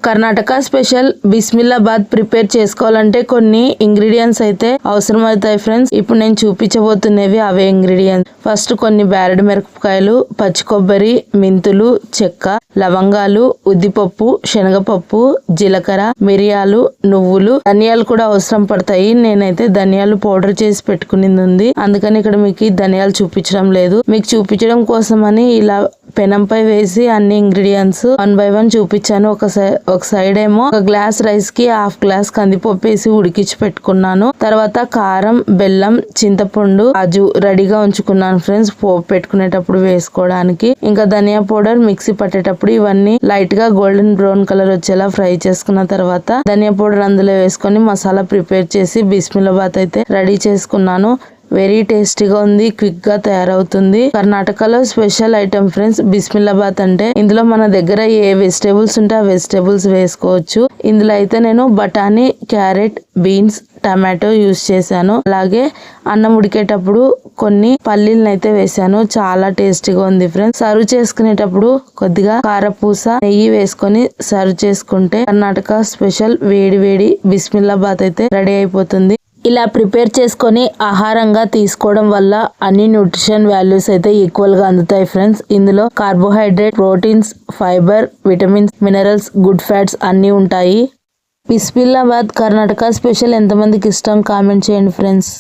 Karnataka special బిస్మిల్లాబాద్ prepare చేసుకోవాలంటే కొన్ని ingredients అయితే అవసరం అవుతాయి ఫ్రెండ్స్. ఇప్పుడు నేను చూపించబోతున్నవి అవే ఇంగ్రీడియంట్స్. ఫస్ట్ కొన్ని బ్యారెడ్ మిరపకాయలు, పచ్చి కొబ్బరి, మెంతులు, చెక్క, లవంగాలు, ఉద్దిపప్పు, శనగపప్పు, జీలకర్ర, మిరియాలు, నువ్వులు, ధనియాలు కూడా అవసరం పడతాయి. నేనైతే ధనియాలు పౌడర్ చేసి పెట్టుకునేది ఉంది, అందుకని ఇక్కడ మీకు ధనియాలు చూపించడం లేదు. మీకు చూపించడం కోసమని ఇలా పెనంపై వేసి అన్ని ఇంగ్రీడియంట్స్ 1 by 1 చూపించాను. ఒక సైడ్ ఏమో ఒక గ్లాస్ రైస్ కి హాఫ్ గ్లాస్ కందిపప్పు వేసి ఉడికించి పెట్టుకున్నాను. తర్వాత కారం, బెల్లం, చింతపండు, కాజు రెడీగా ఉంచుకున్నాను ఫ్రెండ్స్, పోపు పెట్టుకునేటప్పుడు వేసుకోవడానికి. ఇంకా ధనియా పౌడర్ మిక్సీ పట్టేటప్పుడు ఇవన్నీ లైట్ గా గోల్డెన్ బ్రౌన్ కలర్ వచ్చేలా ఫ్రై చేసుకున్న తర్వాత ధనియా పౌడర్ అందులో వేసుకొని మసాలా ప్రిపేర్ చేసి బిస్మిల్లాబాద్ అయితే రెడీ చేసుకున్నాను. వెరీ టేస్టీగా ఉంది, క్విక్ గా తయారవుతుంది. కర్ణాటకలో స్పెషల్ ఐటమ్ ఫ్రెండ్స్ బిస్మిల్లాబాద్ అంటే. ఇందులో మన దగ్గర ఏ వెజిటేబుల్స్ ఉంటే ఆ వెజిటేబుల్స్ వేసుకోవచ్చు. ఇందులో అయితే నేను బఠానీ, క్యారెట్, బీన్స్, టమాటో యూస్ చేశాను. అలాగే అన్నం ఉడికేటప్పుడు కొన్ని పల్లీలను అయితే వేసాను. చాలా టేస్టీగా ఉంది ఫ్రెండ్స్. సర్వ్ చేసుకునేటప్పుడు కొద్దిగా కారపూస, నెయ్యి వేసుకొని సర్వ్ చేసుకుంటే కర్ణాటక స్పెషల్ వేడి వేడి బిస్మిల్లాబాద్ అయితే రెడీ అయిపోతుంది. ఇలా ప్రిపేర్ చేసుకొని ఆహారంగా తీసుకోవడం వల్ల అన్ని న్యూట్రిషన్ వాల్యూస్ అయితే ఈక్వల్ గా అందుతాయి ఫ్రెండ్స్. ఇందులో carbohydrate, proteins, fibre, vitamins, minerals, good fats అన్ని ఉంటాయి. బిస్మిల్లాబాద్ కర్ణాటక స్పెషల్ ఎంతమందికి ఇష్టం కామెంట్ చేయండి ఫ్రెండ్స్.